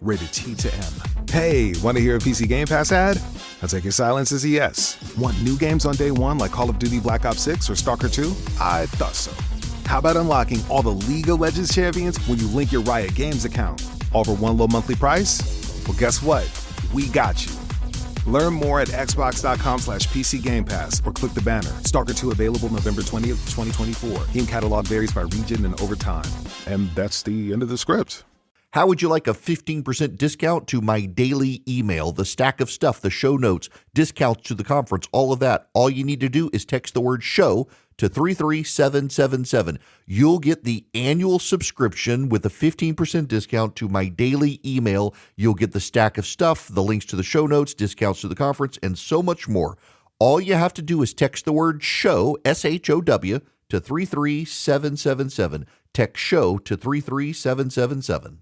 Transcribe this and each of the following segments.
rated T to M. Hey, want to hear a PC Game Pass ad? I'll take your silence as a yes. Want new games on day one like Call of Duty Black Ops 6 or Stalker 2? I thought so. How about unlocking all the League of Legends champions when you link your Riot Games account? All for one low monthly price? Well, guess what? We got you. Learn more at xbox.com/PC Game Pass or click the banner. Stalker 2 available November 20th, 2024. Game catalog varies by region and over time. And that's the end of the script. How would you like a 15% discount to my daily email, the stack of stuff, the show notes, discounts to the conference, all of that? All you need to do is text the word show to 33777. You'll get the annual subscription with a 15% discount to my daily email. You'll get the stack of stuff, the links to the show notes, discounts to the conference, and so much more. All you have to do is text the word show, SHOW, to 33777. Text show to 33777.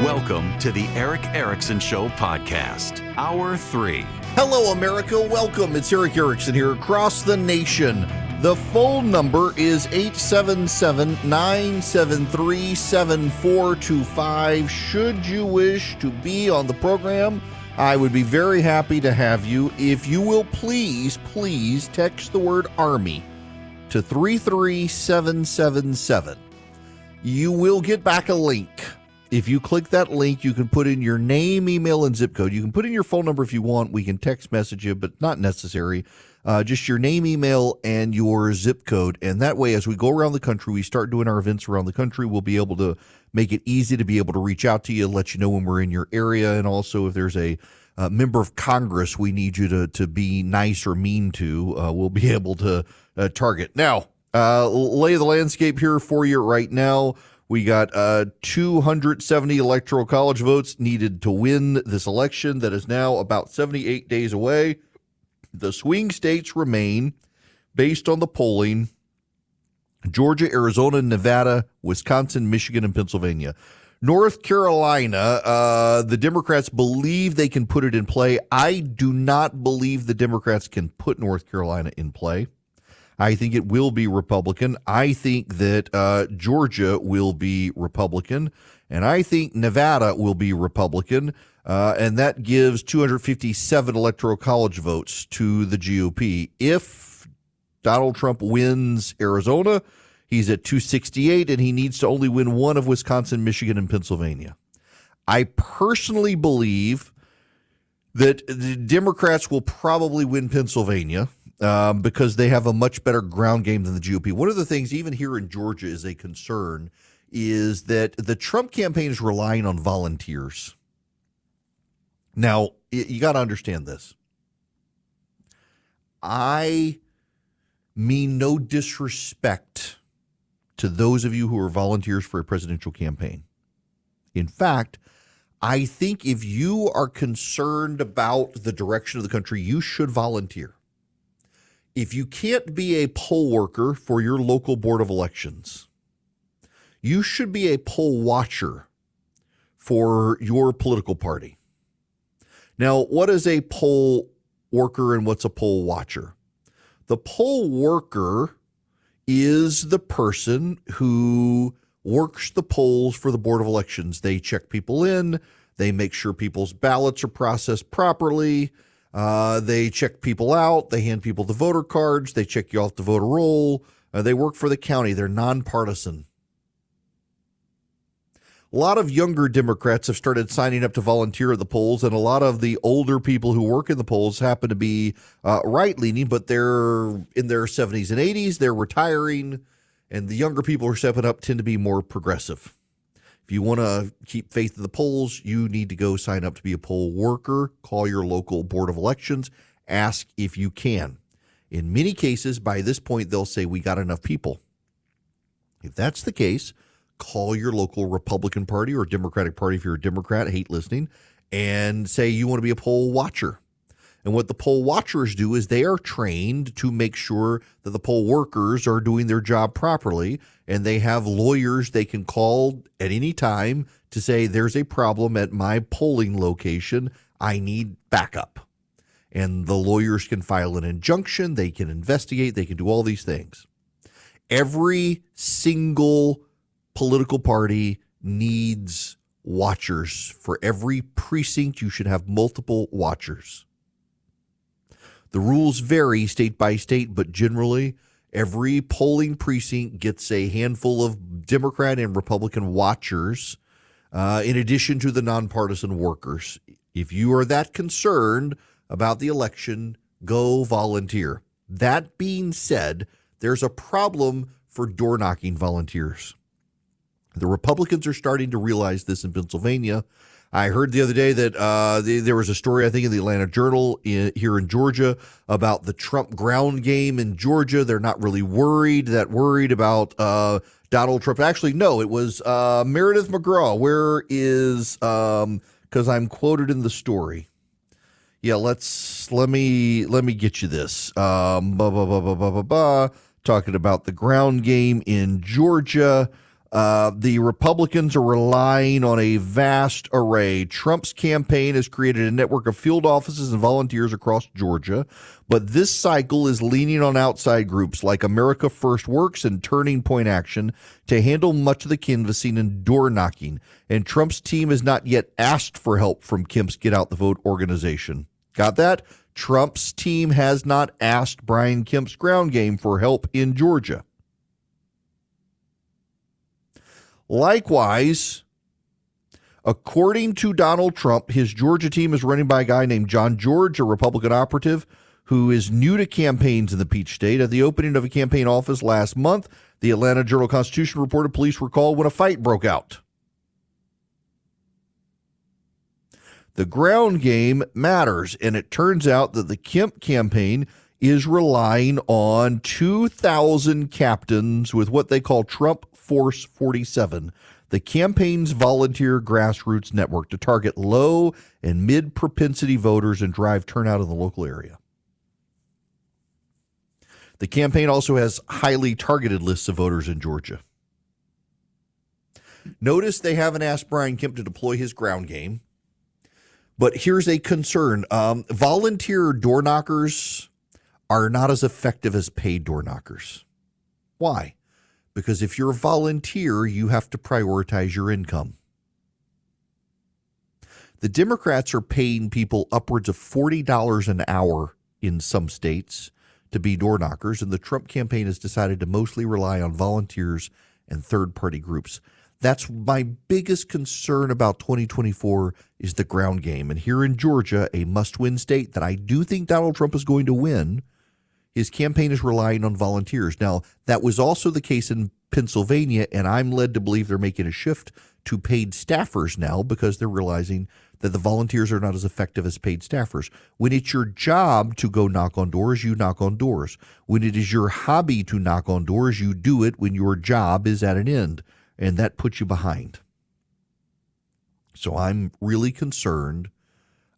Welcome to the Eric Erickson Show podcast, Hour 3. Hello, America. Welcome. It's Eric Erickson here across the nation. The phone number is 877-973-7425. Should you wish to be on the program, I would be very happy to have you. If you will please text the word Army to 33777. You will get back a link. If you click that link, you can put in your name, email, and zip code. You can put in your phone number if you want. We can text message you, but not necessary. Just your name, email, and your zip code. And that way, as we go around the country, we start doing our events around the country, we'll be able to make it easy to be able to reach out to you, let you know when we're in your area. And also, if there's a member of Congress we need you to be nice or mean to, we'll be able to target. Now, lay the landscape here for you right now. We got 270 electoral college votes needed to win this election that is now about 78 days away. The swing states remain, based on the polling, Georgia, Arizona, Nevada, Wisconsin, Michigan, and Pennsylvania. North Carolina, the Democrats believe they can put it in play. I do not believe the Democrats can put North Carolina in play. I think it will be Republican. I think that Georgia will be Republican, and I think Nevada will be Republican, and that gives 257 electoral college votes to the GOP. If Donald Trump wins Arizona, he's at 268, and he needs to only win one of Wisconsin, Michigan, and Pennsylvania. I personally believe that the Democrats will probably win Pennsylvania, because they have a much better ground game than the GOP. One of the things, even here in Georgia, is a concern is that the Trump campaign is relying on volunteers. Now, you got to understand this. I mean no disrespect to those of you who are volunteers for a presidential campaign. In fact, I think if you are concerned about the direction of the country, you should volunteer. If you can't be a poll worker for your local board of elections, you should be a poll watcher for your political party. Now, what is a poll worker and what's a poll watcher? The poll worker is the person who works the polls for the board of elections. They check people in. They make sure people's ballots are processed properly. They check people out. They hand people the voter cards. They check you off the voter roll. They work for the county. They're nonpartisan. A lot of younger Democrats have started signing up to volunteer at the polls, and a lot of the older people who work in the polls happen to be right-leaning, but they're in their 70s and 80s. They're retiring, and the younger people who are stepping up tend to be more progressive. If you want to keep faith in the polls, you need to go sign up to be a poll worker. Call your local board of elections. Ask if you can. In many cases, by this point, they'll say, we got enough people. If that's the case, call your local Republican Party or Democratic Party if you're a Democrat, hate listening, and say you want to be a poll watcher. And what the poll watchers do is they are trained to make sure that the poll workers are doing their job properly, and they have lawyers they can call at any time to say there's a problem at my polling location. I need backup. and the lawyers can file an injunction, they can investigate, they can do all these things. Every single political party needs watchers. For every precinct, you should have multiple watchers. The rules vary state by state, but generally, every polling precinct gets a handful of Democrat and Republican watchers, in addition to the nonpartisan workers. If you are that concerned about the election, go volunteer. That being said, there's a problem for door-knocking volunteers. The Republicans are starting to realize this in Pennsylvania. I heard the other day that there was a story, I think, in the Atlanta Journal here in Georgia about the Trump ground game in Georgia. They're not really worried about Donald Trump. Actually, no, it was Meredith McGraw. Where is, because I'm quoted in the story. Yeah, let me get you this. Talking about the ground game in Georgia. The Republicans are relying on a vast array. Trump's campaign has created a network of field offices and volunteers across Georgia, but this cycle is leaning on outside groups like America First Works and Turning Point Action to handle much of the canvassing and door knocking. And Trump's team has not yet asked for help from Kemp's Get Out the Vote organization. Got that? Trump's team has not asked Brian Kemp's ground game for help in Georgia. Likewise, according to Donald Trump, his Georgia team is running by a guy named John George, a Republican operative who is new to campaigns in the Peach State. At the opening of a campaign office last month, the Atlanta Journal-Constitution reported police were called when a fight broke out. The ground game matters, and it turns out that the Kemp campaign is relying on 2,000 captains with what they call Trump Force 47, the campaign's volunteer grassroots network to target low and mid-propensity voters and drive turnout in the local area. The campaign also has highly targeted lists of voters in Georgia. Notice they haven't asked Brian Kemp to deploy his ground game, but here's a concern. Volunteer door knockers are not as effective as paid door knockers. Why? Because if you're a volunteer, you have to prioritize your income. The Democrats are paying people upwards of $40 an hour in some states to be door knockers, and the Trump campaign has decided to mostly rely on volunteers and third-party groups. That's my biggest concern about 2024 is the ground game. And here in Georgia, a must-win state that I do think Donald Trump is going to win, his campaign is relying on volunteers. Now, that was also the case in Pennsylvania, and I'm led to believe they're making a shift to paid staffers now because they're realizing that the volunteers are not as effective as paid staffers. When it's your job to go knock on doors, you knock on doors. When it is your hobby to knock on doors, you do it when your job is at an end, and that puts you behind. So I'm really concerned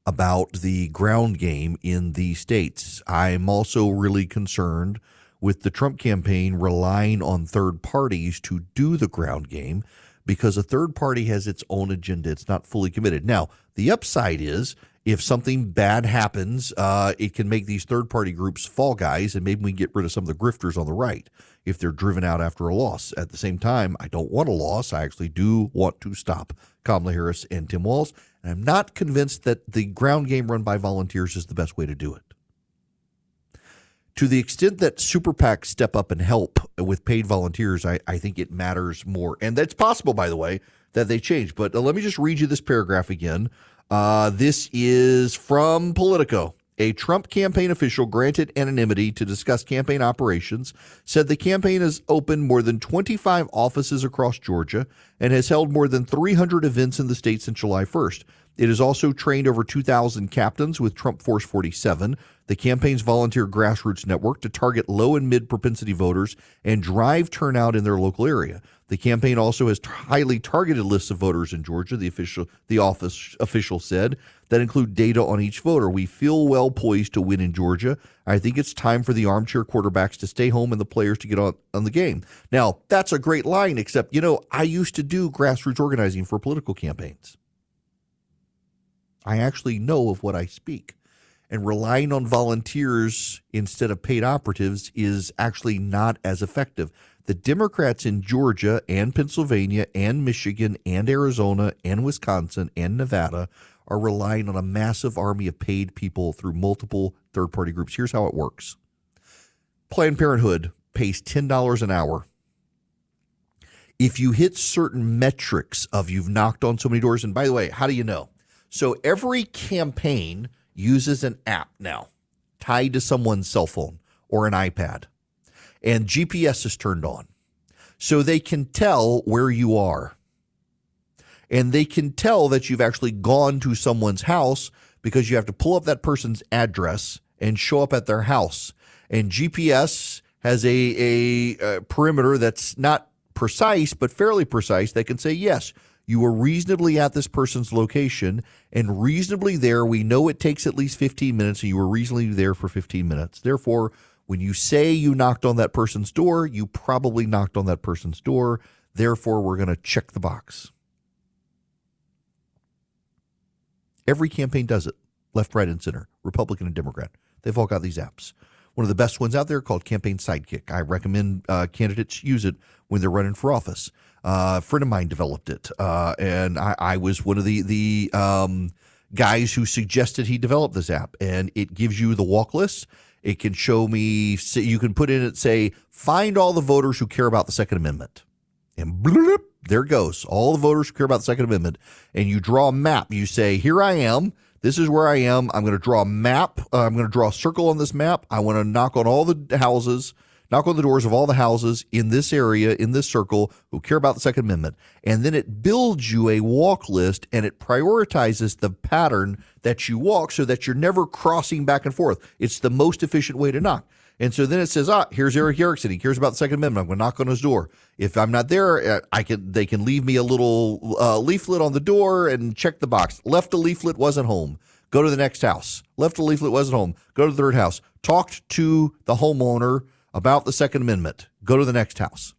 about the ground game in these states. I'm also really concerned with the Trump campaign relying on third parties to do the ground game because a third party has its own agenda. It's not fully committed. Now, the upside is if something bad happens, it can make these third-party groups fall guys, and maybe we can get rid of some of the grifters on the right if they're driven out after a loss. At the same time, I don't want a loss. I actually do want to stop Kamala Harris and Tim Walz, and I'm not convinced that the ground game run by volunteers is the best way to do it. To the extent that super PACs step up and help with paid volunteers, I think it matters more. And that's possible, by the way, that they change. But let me just read you this paragraph again. This is from Politico. A Trump campaign official granted anonymity to discuss campaign operations said the campaign has opened more than 25 offices across Georgia and has held more than 300 events in the state since July 1st. It has also trained over 2,000 captains with Trump Force 47, the campaign's volunteer grassroots network, to target low and mid propensity voters and drive turnout in their local area. The campaign also has highly targeted lists of voters in Georgia, the office official said, that include data on each voter. We feel well poised to win in Georgia. I think it's time for the armchair quarterbacks to stay home and the players to get on the game. Now, that's a great line, except, I used to do grassroots organizing for political campaigns. I actually know of what I speak. And relying on volunteers instead of paid operatives is actually not as effective. The Democrats in Georgia and Pennsylvania and Michigan and Arizona and Wisconsin and Nevada are relying on a massive army of paid people through multiple third-party groups. Here's how it works. Planned Parenthood pays $10 an hour. If you hit certain metrics of you've knocked on so many doors, and by the way, how do you know? So every campaign uses an app now tied to someone's cell phone or an iPad, and GPS is turned on. So they can tell where you are. And they can tell that you've actually gone to someone's house because you have to pull up that person's address and show up at their house. And GPS has a perimeter that's not precise, but fairly precise. They can say, yes, you were reasonably at this person's location, and reasonably there, we know it takes at least 15 minutes, and you were reasonably there for 15 minutes. Therefore, when you say you knocked on that person's door, you probably knocked on that person's door. Therefore, we're going to check the box. Every campaign does it, left, right, and center, Republican and Democrat. They've all got these apps. One of the best ones out there called Campaign Sidekick. I recommend candidates use it when they're running for office. A friend of mine developed it, and I was one of the guys who suggested he develop this app. And it gives you the walk list. It can show me, you can put in it, say, find all the voters who care about the Second Amendment. And bloop, there it goes. All the voters who care about the Second Amendment. And you draw a map. You say, here I am. This is where I am. I'm going to draw a map. I'm going to draw a circle on this map. I want to knock on all the houses, knock on the doors of all the houses in this area, in this circle, who care about the Second Amendment. And then it builds you a walk list, and it prioritizes the pattern that you walk so that you're never crossing back and forth. It's the most efficient way to knock. And so then it says, here's Eric Erickson. He cares about the Second Amendment. I'm going to knock on his door. If I'm not there, they can leave me a little leaflet on the door and check the box. Left a leaflet, wasn't home. Go to the next house. Left a leaflet, wasn't home. Go to the third house. Talked to the homeowner about the Second Amendment. Go to the next house.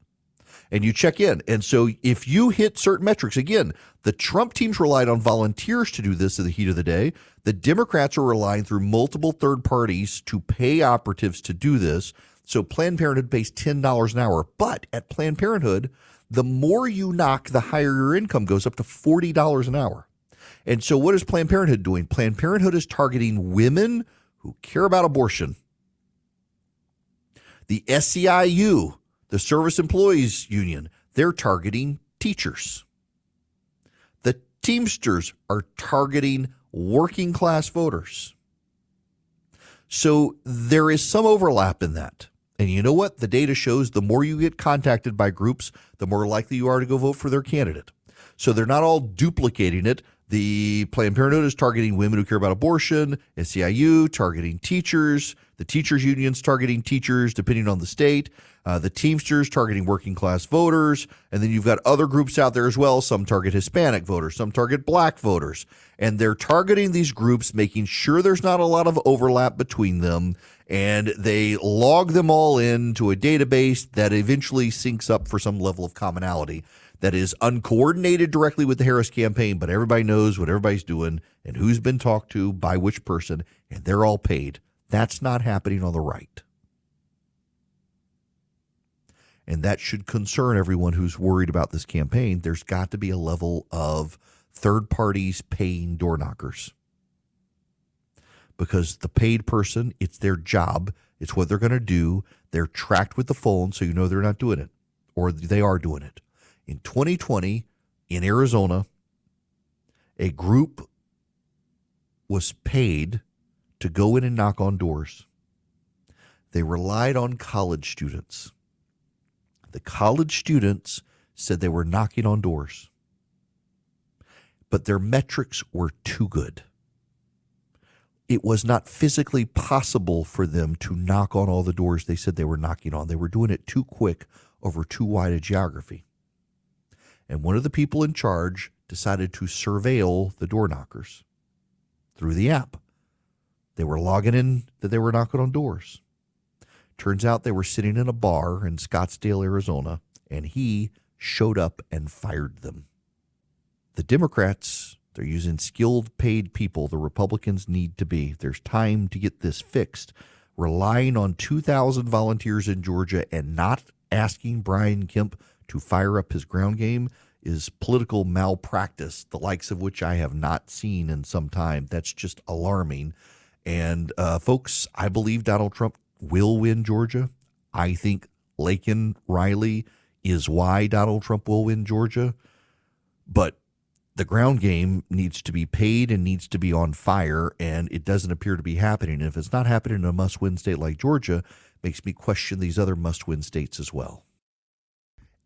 And you check in. And so if you hit certain metrics, again, the Trump teams relied on volunteers to do this in the heat of the day. The Democrats are relying through multiple third parties to pay operatives to do this. So Planned Parenthood pays $10 an hour. But at Planned Parenthood, the more you knock, the higher your income goes, up to $40 an hour. And so what is Planned Parenthood doing? Planned Parenthood is targeting women who care about abortion. The SEIU, the Service Employees Union, they're targeting teachers. The Teamsters are targeting working class voters. So there is some overlap in that. And you know what? The data shows the more you get contacted by groups, the more likely you are to go vote for their candidate. So they're not all duplicating it. The Planned Parenthood is targeting women who care about abortion, SEIU targeting teachers, the teachers unions targeting teachers depending on the state, the Teamsters targeting working class voters, and then you've got other groups out there as well. Some target Hispanic voters, some target black voters, and they're targeting these groups, making sure there's not a lot of overlap between them, and they log them all into a database that eventually syncs up for some level of commonality that is uncoordinated directly with the Harris campaign, but everybody knows what everybody's doing and who's been talked to by which person, and they're all paid. That's not happening on the right. And that should concern everyone who's worried about this campaign. There's got to be a level of third parties paying door knockers. Because the paid person, it's their job. It's what they're going to do. They're tracked with the phone, so you know they're not doing it, or they are doing it. In 2020, in Arizona, a group was paid to go in and knock on doors. They relied on college students. The college students said they were knocking on doors, but their metrics were too good. It was not physically possible for them to knock on all the doors they said they were knocking on. They were doing it too quick over too wide a geography. And one of the people in charge decided to surveil the door knockers through the app. They were logging in that they were knocking on doors. Turns out they were sitting in a bar in Scottsdale, Arizona, and he showed up and fired them. The They're using skilled, paid people. The Republicans need to be. There's time to get this fixed. Relying on 2,000 volunteers in Georgia and not asking Brian Kemp to fire up his ground game is political malpractice, the likes of which I have not seen in some time. That's just alarming. And folks, I believe Donald Trump will win Georgia. I think Laken Riley is why Donald Trump will win Georgia. But the ground game needs to be paid and needs to be on fire, and it doesn't appear to be happening. And if it's not happening in a must-win state like Georgia, it makes me question these other must-win states as well.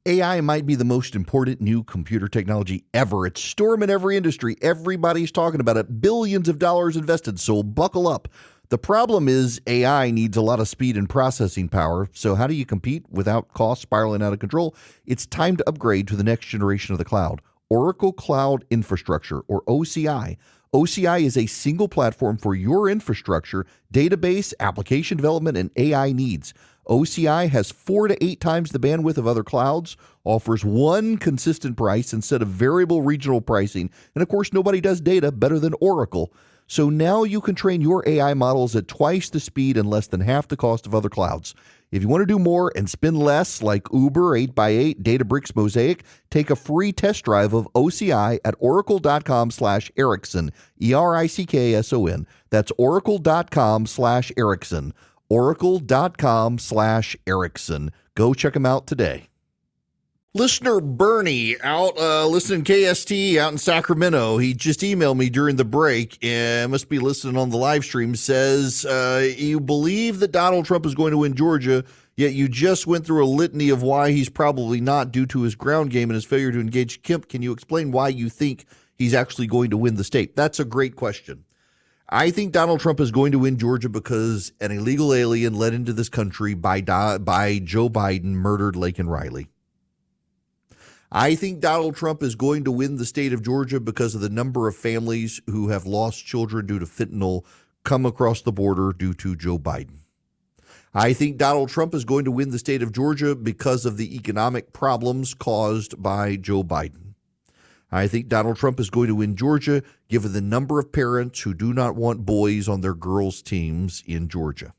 AI might be the most important new computer technology ever. It's storming every industry. Everybody's talking about it. Billions of dollars invested, so buckle up. The problem is AI needs a lot of speed and processing power. So how do you compete without costs spiraling out of control? It's time to upgrade to the next generation of the cloud. Oracle Cloud Infrastructure, or OCI. OCI is a single platform for your infrastructure, database, application development, and AI needs. OCI has 4 to 8 times the bandwidth of other clouds, offers one consistent price instead of variable regional pricing, and of course, nobody does data better than Oracle. So now you can train your AI models at twice the speed and less than half the cost of other clouds. If you want to do more and spend less, like Uber, 8x8, Databricks, Mosaic, take a free test drive of OCI at oracle.com/Erickson, ERICKSON. That's oracle.com/Erickson, oracle.com/Erickson. Go check them out today. Listener Bernie out listening KST out in Sacramento. He just emailed me during the break and must be listening on the live stream. Says, you believe that Donald Trump is going to win Georgia, yet you just went through a litany of why he's probably not due to his ground game and his failure to engage Kemp. Can you explain why you think he's actually going to win the state? That's a great question. I think Donald Trump is going to win Georgia because an illegal alien led into this country by Joe Biden murdered Laken Riley. I think Donald Trump is going to win the state of Georgia because of the number of families who have lost children due to fentanyl come across the border due to Joe Biden. I think Donald Trump is going to win the state of Georgia because of the economic problems caused by Joe Biden. I think Donald Trump is going to win Georgia given the number of parents who do not want boys on their girls' teams in Georgia.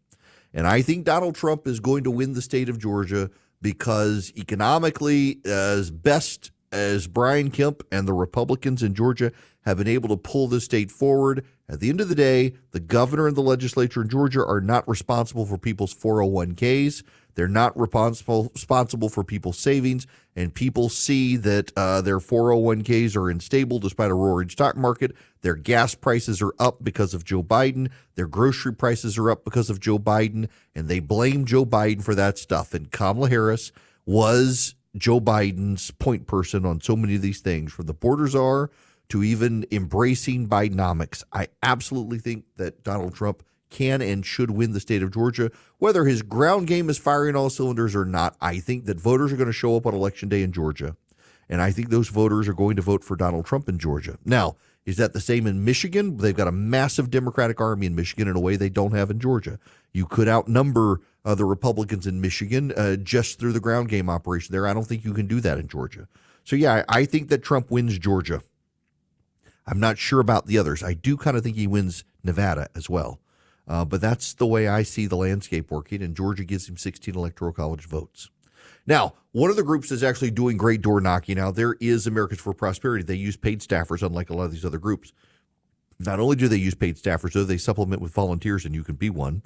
And I think Donald Trump is going to win the state of Georgia because economically, as best as Brian Kemp and the Republicans in Georgia have been able to pull this state forward, at the end of the day, the governor and the legislature in Georgia are not responsible for people's 401ks. They're not responsible for people's savings, and people see that their 401ks are unstable despite a roaring stock market. Their gas prices are up because of Joe Biden. Their grocery prices are up because of Joe Biden, and they blame Joe Biden for that stuff. And Kamala Harris was Joe Biden's point person on so many of these things, from the border czar to even embracing Bidenomics. I absolutely think that Donald Trump can and should win the state of Georgia, whether his ground game is firing all cylinders or not. I think that voters are going to show up on Election Day in Georgia, and I think those voters are going to vote for Donald Trump in Georgia. Now, is that the same in Michigan? They've got a massive Democratic army in Michigan in a way they don't have in Georgia. You could outnumber the Republicans in Michigan just through the ground game operation there. I don't think you can do that in Georgia. So, yeah, I think that Trump wins Georgia. I'm not sure about the others. I do kind of think he wins Nevada as well. But that's the way I see the landscape working, and Georgia gives him 16 electoral college votes. Now, one of the groups that's actually doing great door knocking out there is Americans for Prosperity. They use paid staffers, unlike a lot of these other groups. Not only do they use paid staffers, though, they supplement with volunteers, and you can be one.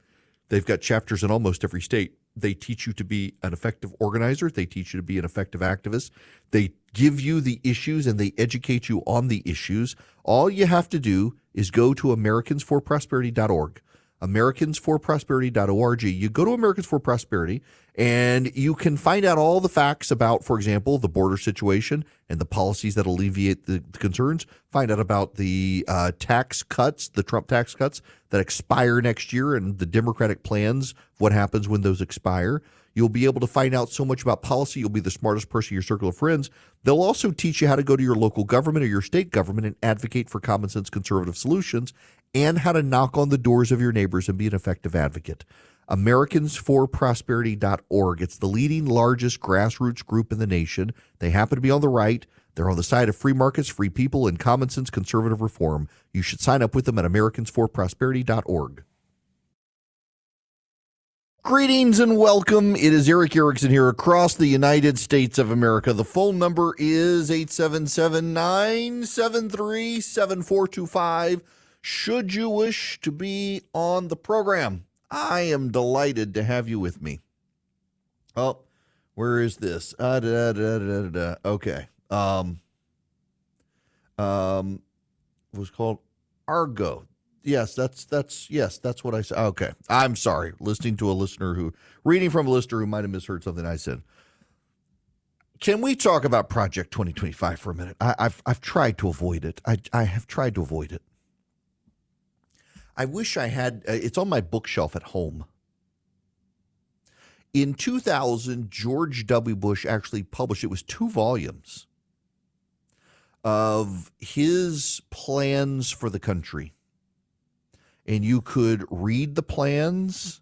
They've got chapters in almost every state. They teach you to be an effective organizer. They teach you to be an effective activist. They give you the issues, and they educate you on the issues. All you have to do is go to americansforprosperity.org. americansforprosperity.org. You go to Americans for Prosperity, and you can find out all the facts about, for example, the border situation and the policies that alleviate the concerns. Find out about the tax cuts, the Trump tax cuts that expire next year, and the Democratic plans, what happens when those expire. You'll be able to find out so much about policy. You'll be the smartest person in your circle of friends. They'll also teach you how to go to your local government or your state government and advocate for common sense conservative solutions, and how to knock on the doors of your neighbors and be an effective advocate. Americansforprosperity.org. It's the leading, largest grassroots group in the nation. They happen to be on the right. They're on the side of free markets, free people, and common sense conservative reform. You should sign up with them at americansforprosperity.org. Greetings and welcome. It is Eric Erickson here across the United States of America. The phone number is 877-973-7425. Should you wish to be on the program, I am delighted to have you with me. Oh, where is this? Okay. It was called Argo. Yes, that's what I said. Okay. I'm sorry. Reading from a listener who might have misheard something I said. Can we talk about Project 2025 for a minute? I've tried to avoid it. I have tried to avoid it. I wish I had, it's on my bookshelf at home. In 2000, George W. Bush actually published, it was 2 volumes of his plans for the country. And you could read the plans,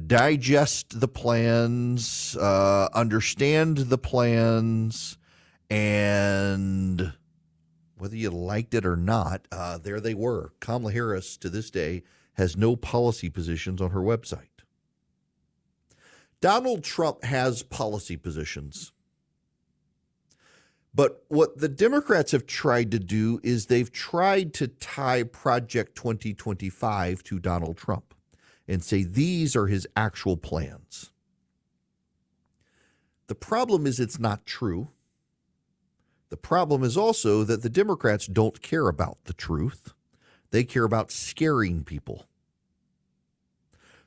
digest the plans, understand the plans, and whether you liked it or not, there they were. Kamala Harris, to this day, has no policy positions on her website. Donald Trump has policy positions. But what the Democrats have tried to do is they've tried to tie Project 2025 to Donald Trump and say these are his actual plans. The problem is it's not true. The problem is also that the Democrats don't care about the truth. They care about scaring people.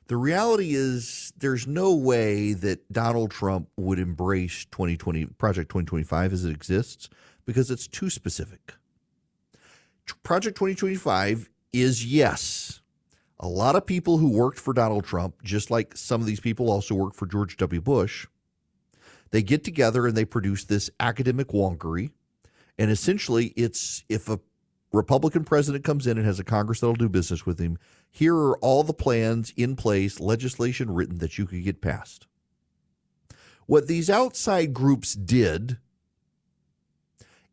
The reality is there's no way that Donald Trump would embrace Project 2025 as it exists because it's too specific. Project 2025 is, yes, a lot of people who worked for Donald Trump, just like some of these people also worked for George W. Bush, they get together and they produce this academic wonkery. And essentially, it's if a Republican president comes in and has a Congress that'll do business with him, here are all the plans in place, legislation written that you could get passed. What these outside groups did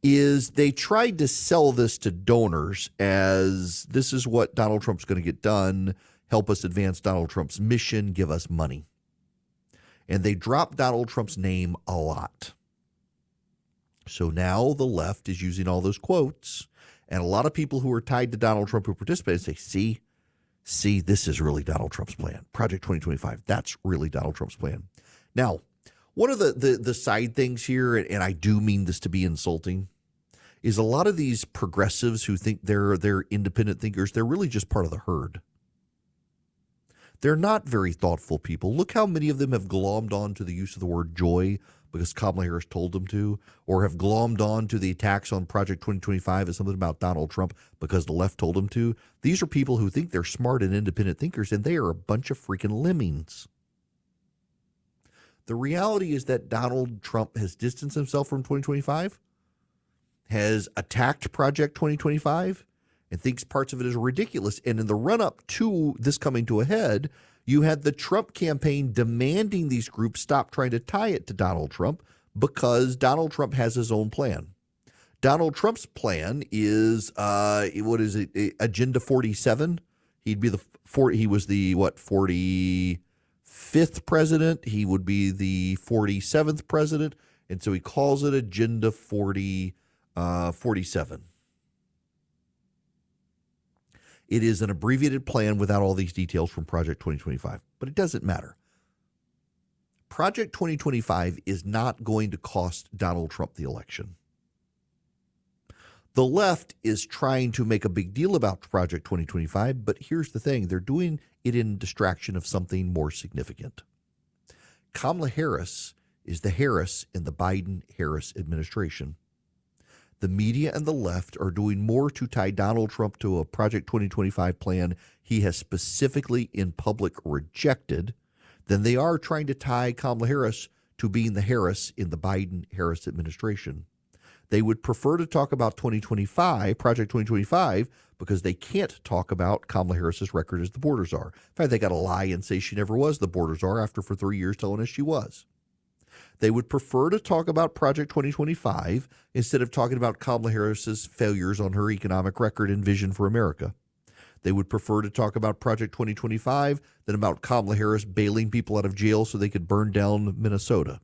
is they tried to sell this to donors as this is what Donald Trump's going to get done, help us advance Donald Trump's mission, give us money. And they dropped Donald Trump's name a lot. So now the left is using all those quotes, and a lot of people who are tied to Donald Trump who participated say, see, this is really Donald Trump's plan. Project 2025, that's really Donald Trump's plan. Now, one of the side things here, and I do mean this to be insulting, is a lot of these progressives who think they're independent thinkers, they're really just part of the herd. They're not very thoughtful people. Look how many of them have glommed on to the use of the word joy because Kamala Harris told them to, or have glommed on to the attacks on Project 2025 as something about Donald Trump because the left told them to. These are people who think they're smart and independent thinkers, and they are a bunch of freaking lemmings. The reality is that Donald Trump has distanced himself from 2025, has attacked Project 2025, and thinks parts of it is ridiculous. And in the run-up to this coming to a head, you had the Trump campaign demanding these groups stop trying to tie it to Donald Trump because Donald Trump has his own plan. Donald Trump's plan is, Agenda 47? He was the 45th president. He would be the 47th president. And so he calls it Agenda 47. It is an abbreviated plan without all these details from Project 2025, but it doesn't matter. Project 2025 is not going to cost Donald Trump the election. The left is trying to make a big deal about Project 2025, but here's the thing. They're doing it in distraction of something more significant. Kamala Harris is the Harris in the Biden-Harris administration. The media and the left are doing more to tie Donald Trump to a Project 2025 plan he has specifically in public rejected than they are trying to tie Kamala Harris to being the Harris in the Biden-Harris administration. They would prefer to talk about Project 2025, because they can't talk about Kamala Harris's record as the border czar. In fact, they got to lie and say she never was the border czar after for 3 years telling us she was. They would prefer to talk about Project 2025 instead of talking about Kamala Harris's failures on her economic record and vision for America. They would prefer to talk about Project 2025 than about Kamala Harris bailing people out of jail so they could burn down Minnesota.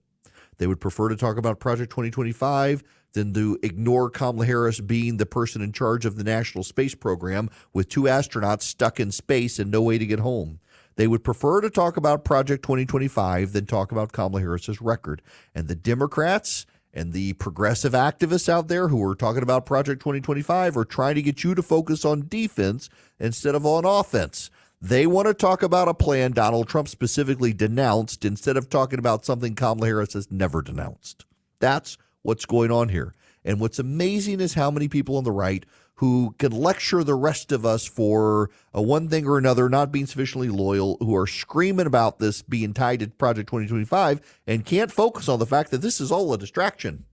They would prefer to talk about Project 2025 than to ignore Kamala Harris being the person in charge of the National Space Program with 2 astronauts stuck in space and no way to get home. They would prefer to talk about Project 2025 than talk about Kamala Harris's record. And the Democrats and the progressive activists out there who are talking about Project 2025 are trying to get you to focus on defense instead of on offense. They want to talk about a plan Donald Trump specifically denounced instead of talking about something Kamala Harris has never denounced. That's what's going on here. And what's amazing is how many people on the right who can lecture the rest of us for one thing or another, not being sufficiently loyal, who are screaming about this being tied to Project 2025 and can't focus on the fact that this is all a distraction.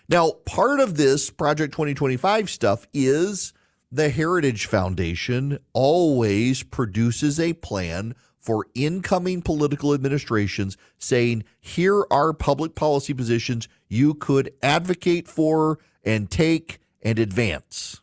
Now, part of this Project 2025 stuff is the Heritage Foundation always produces a plan for incoming political administrations saying, here are public policy positions you could advocate for and take and advance.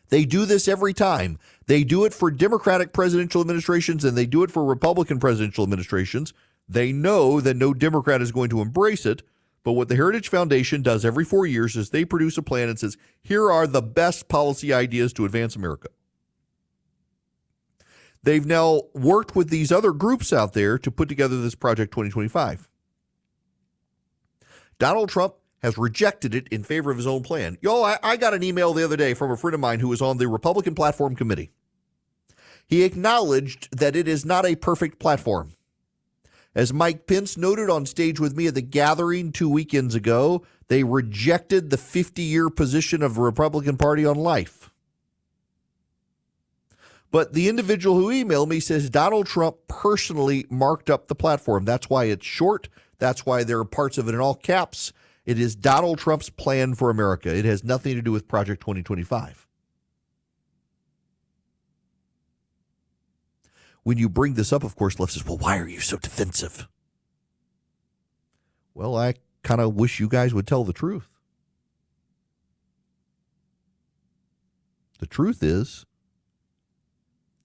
They do this every time. They do it for Democratic presidential administrations and they do it for Republican presidential administrations. They know that no Democrat is going to embrace it. But what the Heritage Foundation does every 4 years is they produce a plan and says, here are the best policy ideas to advance America. They've now worked with these other groups out there to put together this Project 2025. Donald Trump has rejected it in favor of his own plan. I got an email the other day from a friend of mine who was on the Republican Platform Committee. He acknowledged that it is not a perfect platform. As Mike Pence noted on stage with me at the gathering 2 weekends ago, they rejected the 50-year position of the Republican Party on life. But the individual who emailed me says Donald Trump personally marked up the platform. That's why it's short. That's why there are parts of it in all caps. It is Donald Trump's plan for America. It has nothing to do with Project 2025. When you bring this up, of course, left says, well, why are you so defensive? Well, I kind of wish you guys would tell the truth. The truth is,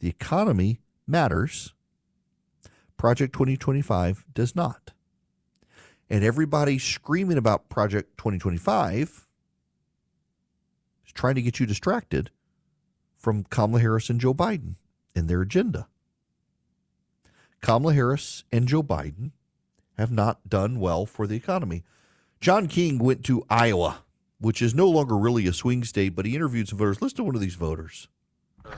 the economy matters. Project 2025 does not. And everybody screaming about Project 2025 is trying to get you distracted from Kamala Harris and Joe Biden and their agenda. Kamala Harris and Joe Biden have not done well for the economy. John King went to Iowa, which is no longer really a swing state, but he interviewed some voters. Listen to one of these voters.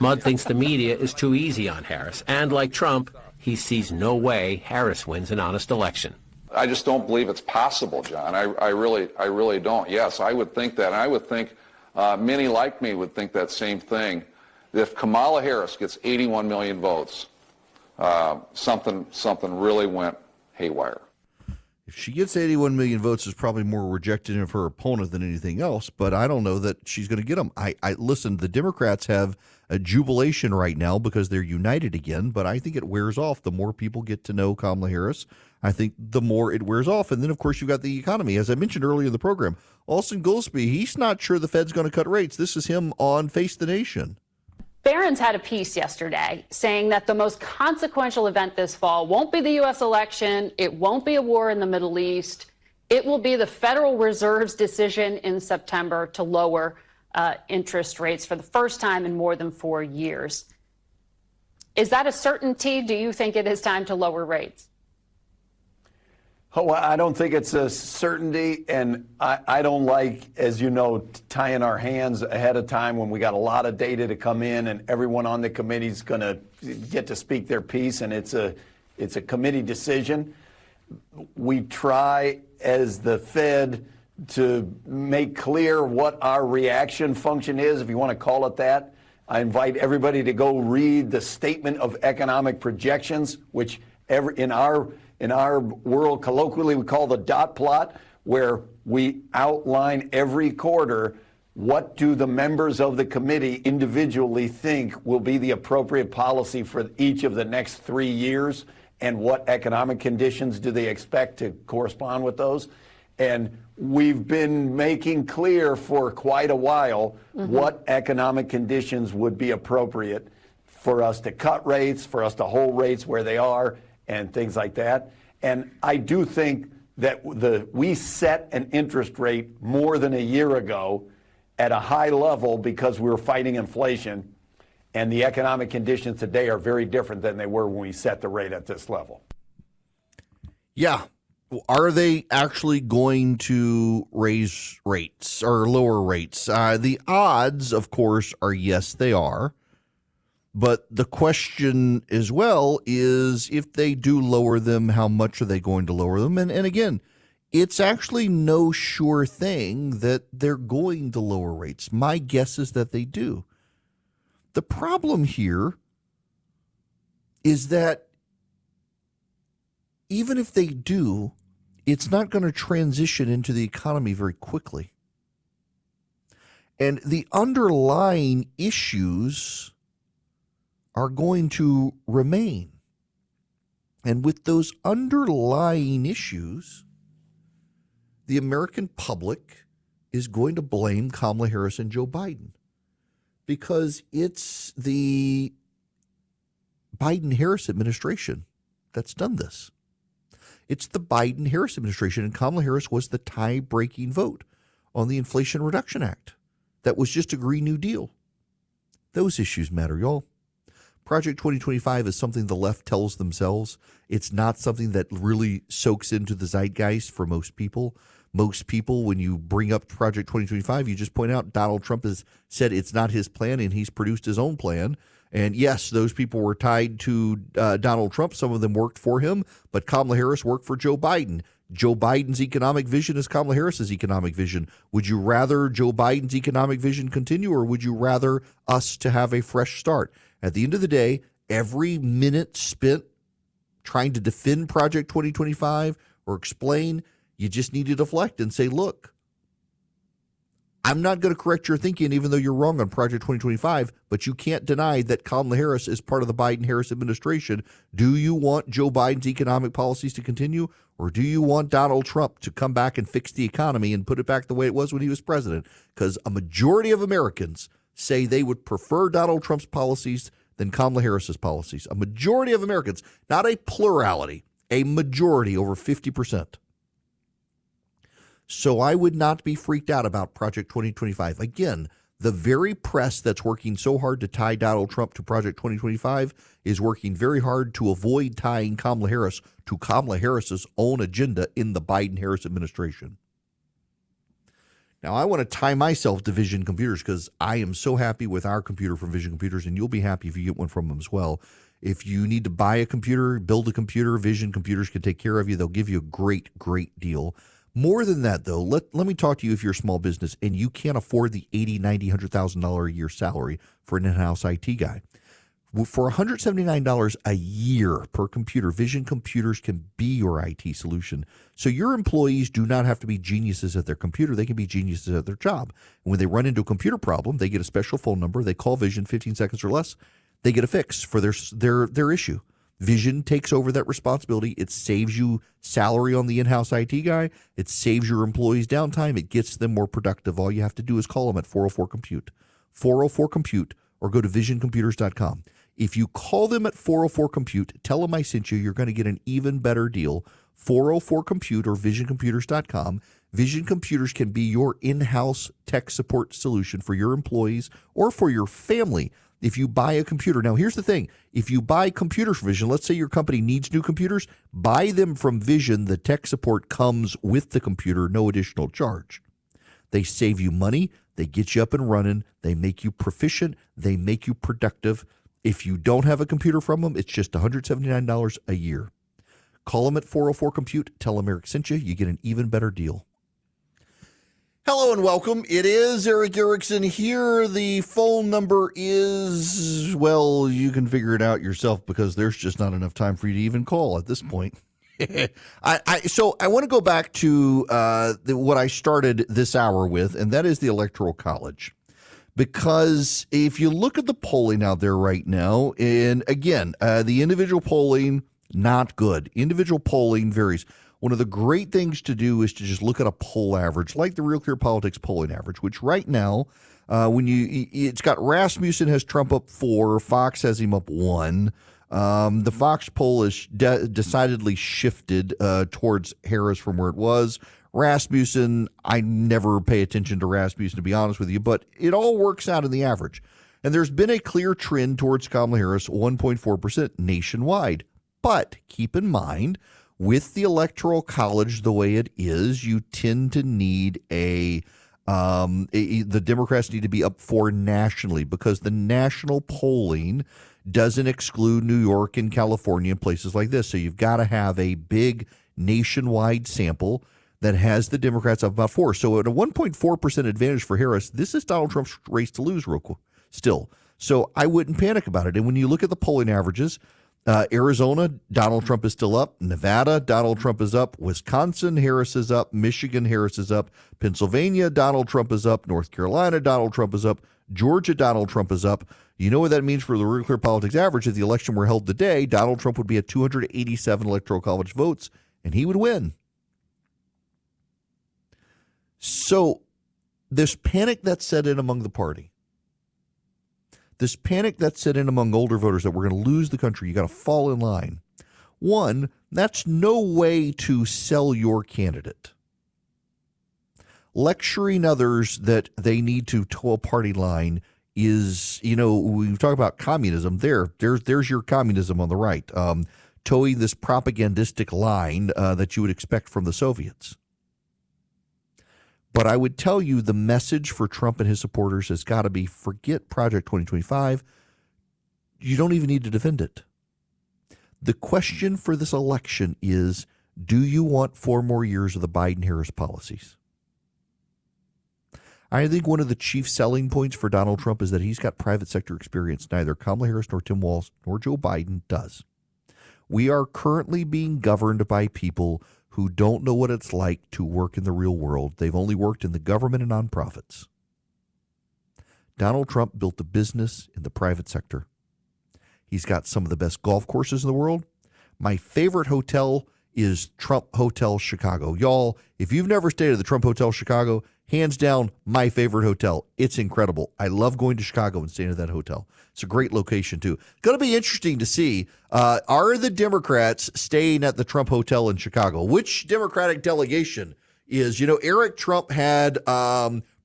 Mudd thinks the media is too easy on Harris, and like Trump, he sees no way Harris wins an honest election. I just don't believe it's possible, John. I really don't. Yes, I would think that. And I would think many like me would think that same thing. If Kamala Harris gets 81 million votes, something really went haywire. If she gets 81 million votes, is probably more rejected of her opponent than anything else, but I don't know that she's going to get them. I listen, the Democrats have a jubilation right now because they're united again, but I think it wears off. The more people get to know Kamala Harris, I think the more it wears off. And then, of course, you've got the economy. As I mentioned earlier in the program, Austin Goolsbee, he's not sure the Fed's going to cut rates. This is him on Face the Nation. Barron's had a piece yesterday saying that the most consequential event this fall won't be the U.S. election. It won't be a war in the Middle East. It will be the Federal Reserve's decision in September to lower interest rates for the first time in more than 4 years. Is that a certainty? Do you think it is time to lower rates? Oh, I don't think it's a certainty, and I don't like, as you know, tying our hands ahead of time when we got a lot of data to come in and everyone on the committee is going to get to speak their piece, and it's a committee decision. We try, as the Fed, to make clear what our reaction function is, if you want to call it that. I invite everybody to go read the Statement of Economic Projections, which in our world, colloquially, we call the dot plot, where we outline every quarter what do the members of the committee individually think will be the appropriate policy for each of the next 3 years. and what economic conditions do they expect to correspond with those. And we've been making clear for quite a while what economic conditions would be appropriate for us to cut rates, for us to hold rates where they are, and things like that. And I do think that we set an interest rate more than a year ago at a high level because we were fighting inflation, and the economic conditions today are very different than they were when we set the rate at this level. Yeah. Are they actually going to raise rates or lower rates? The odds, of course, are yes, they are. But the question as well is, if they do lower them, how much are they going to lower them? And again, it's actually no sure thing that they're going to lower rates. My guess is that they do. The problem here is that even if they do, it's not going to transition into the economy very quickly. And the underlying issues are going to remain. And with those underlying issues, the American public is going to blame Kamala Harris and Joe Biden, because it's the Biden-Harris administration that's done this. It's the Biden-Harris administration, and Kamala Harris was the tie-breaking vote on the Inflation Reduction Act. That was just a Green New Deal. Those issues matter, y'all. Project 2025 is something the left tells themselves. It's not something that really soaks into the zeitgeist for most people. Most people, when you bring up Project 2025, you just point out Donald Trump has said it's not his plan, and he's produced his own plan. And yes, those people were tied to Donald Trump. Some of them worked for him, but Kamala Harris worked for Joe Biden. Joe Biden's economic vision is Kamala Harris's economic vision. Would you rather Joe Biden's economic vision continue, or would you rather us to have a fresh start? At the end of the day, every minute spent trying to defend Project 2025 or explain, you just need to deflect and say, look, I'm not going to correct your thinking even though you're wrong on Project 2025, but you can't deny that Kamala Harris is part of the Biden-Harris administration. Do you want Joe Biden's economic policies to continue, or do you want Donald Trump to come back and fix the economy and put it back the way it was when he was president? Because a majority of Americans say they would prefer Donald Trump's policies than Kamala Harris's policies. A majority of Americans, not a plurality, a majority, over 50%. So I would not be freaked out about Project 2025. Again, the very press that's working so hard to tie Donald Trump to Project 2025 is working very hard to avoid tying Kamala Harris to Kamala Harris's own agenda in the Biden-Harris administration. Now, I want to tie myself to Vision Computers because I am so happy with our computer from Vision Computers, and you'll be happy if you get one from them as well. If you need to buy a computer, build a computer, Vision Computers can take care of you. They'll give you a great, great deal. More than that, though, let me talk to you if you're a small business and you can't afford the $80,000, $90,000, $100,000 a year salary for an in-house IT guy. For $179 a year per computer, Vision Computers can be your IT solution. So your employees do not have to be geniuses at their computer. They can be geniuses at their job. And when they run into a computer problem, they get a special phone number. They call Vision 15 seconds or less. They get a fix for their issue. Vision takes over that responsibility. It saves you salary on the in-house IT guy. It saves your employees downtime. It gets them more productive. All you have to do is call them at 404-COMPUTE, 404-COMPUTE, or go to visioncomputers.com. If you call them at 404-COMPUTE, tell them I sent you, you're going to get an even better deal. 404-COMPUTE or visioncomputers.com. Vision Computers can be your in-house tech support solution for your employees or for your family. If you buy a computer, now here's the thing. If you buy computers from Vision, let's say your company needs new computers, buy them from Vision. The tech support comes with the computer, no additional charge. They save you money. They get you up and running. They make you proficient. They make you productive. If you don't have a computer from them, it's just $179 a year. Call them at 404-COMPUTE. Tell them Eric sent you. You get an even better deal. Hello and welcome. It is Eric Erickson here. The phone number is, well, you can figure it out yourself because there's just not enough time for you to even call at this point. So I want to go back to what I started this hour with, and that is the Electoral College. Because if you look at the polling out there right now, and again, the individual polling Not good. Individual polling varies. One of the great things to do is to just look at a poll average, like the Real Clear Politics polling average, which right now, it's got Rasmussen has Trump up 4, Fox has him up 1. The Fox poll is decidedly shifted towards Harris from where it was. Rasmussen, I never pay attention to Rasmussen, to be honest with you, but it all works out in the average. And there's been a clear trend towards Kamala Harris, 1.4% nationwide. But keep in mind, with the Electoral College the way it is, you tend to need the Democrats need to be up 4 nationally, because the national polling doesn't exclude New York and California and places like this. So you've got to have a big nationwide sample that has the Democrats up about 4. So at a 1.4% advantage for Harris, this is Donald Trump's race to lose still. So I wouldn't panic about it. And when you look at the polling averages, Arizona, Donald Trump is still up. Nevada, Donald Trump is up. Wisconsin, Harris is up. Michigan, Harris is up. Pennsylvania, Donald Trump is up. North Carolina, Donald Trump is up. Georgia, Donald Trump is up. You know what that means for the Real Clear Politics average? If the election were held today, Donald Trump would be at 287 Electoral College votes, and he would win. So this panic that set in among the party, this panic that set in among older voters that we're going to lose the country, you got to fall in line. One, that's no way to sell your candidate. Lecturing others that they need to toe a party line is, we talk about communism. There's your communism on the right, towing this propagandistic line that you would expect from the Soviets. But I would tell you the message for Trump and his supporters has got to be, forget Project 2025. You don't even need to defend it. The question for this election is, do you want 4 more years of the Biden-Harris policies? I think one of the chief selling points for Donald Trump is that he's got private sector experience. Neither Kamala Harris nor Tim Walz nor Joe Biden does. We are currently being governed by people who don't know what it's like to work in the real world. They've only worked in the government and nonprofits. Donald Trump built a business in the private sector. He's got some of the best golf courses in the world. My favorite hotel is Trump Hotel Chicago. Y'all, if you've never stayed at the Trump Hotel Chicago, hands down, my favorite hotel. It's incredible. I love going to Chicago and staying at that hotel. It's a great location, too. Going to be interesting to see, are the Democrats staying at the Trump Hotel in Chicago? Which Democratic delegation is, Eric Trump had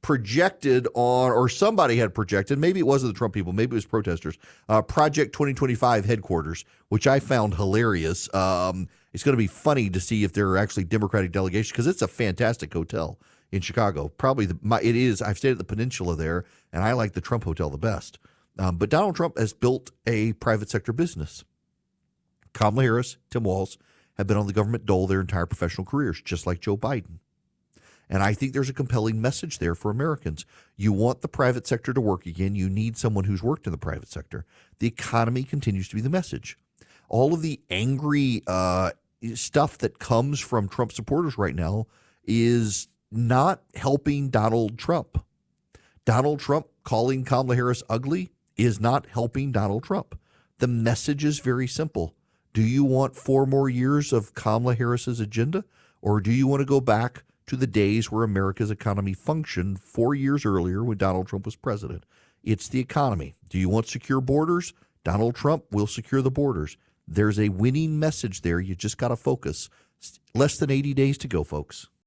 projected on, or somebody had projected, maybe it wasn't the Trump people, maybe it was protesters, Project 2025 headquarters, which I found hilarious. It's going to be funny to see if there are actually Democratic delegations, because it's a fantastic hotel in Chicago. Probably it is. I've stayed at the Peninsula there, and I like the Trump Hotel the best. But Donald Trump has built a private sector business. Kamala Harris, Tim Walz have been on the government dole their entire professional careers, just like Joe Biden. And I think there's a compelling message there for Americans. You want the private sector to work again. You need someone who's worked in the private sector. The economy continues to be the message. All of the angry stuff that comes from Trump supporters right now is not helping Donald Trump. Donald Trump calling Kamala Harris ugly is not helping Donald Trump. The message is very simple. Do you want 4 more years of Kamala Harris's agenda, or do you want to go back to the days where America's economy functioned 4 years earlier when Donald Trump was president? It's the economy. Do you want secure borders? Donald Trump will secure the borders. There's a winning message there. You just got to focus. Less than 80 days to go, folks.